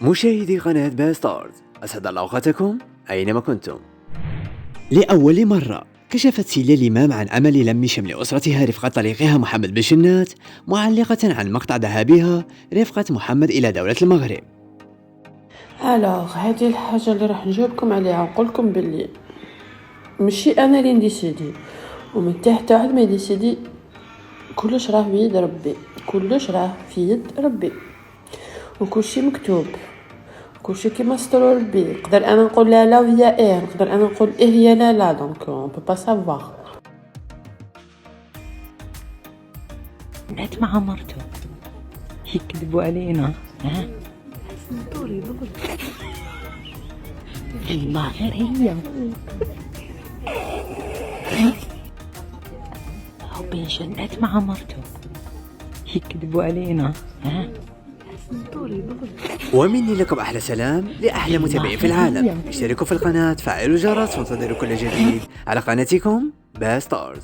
مشاهدي قناة باستارز، أسعد الله أوقاتكم أينما كنتم. لأول مرة كشفت سيليا الإمام عن أمل لم شمل أسرتها رفقة طليقها محمد بشنات، معلقة عن مقطع ذهابها رفقة محمد إلى دولة المغرب. هذه الحاجة اللي راح نجاوبكم عليها ونقولكم باللي ماشي انا اللي نديسيدي ومن تحت واحد ما يديسيدي. كلش راه بيد ربي، كلش راه في يد ربي، وكلشي مكتوب، كلشي كيما سترو ربي. نقدر انا نقول لا لا وهي نقدر انا نقول هي لا لا، دونك اون بو با سافوار. بنات مع مرته يكذبوا علينا، ها والله غير هي أو بين جنات مع مرته يكذبوا علينا، ها ومني لكم أحلى سلام لأحلى متابعين في العالم. اشتركوا في القناة، فعلوا الجرس، وانتظروا كل جديد على قناتكم باستارز.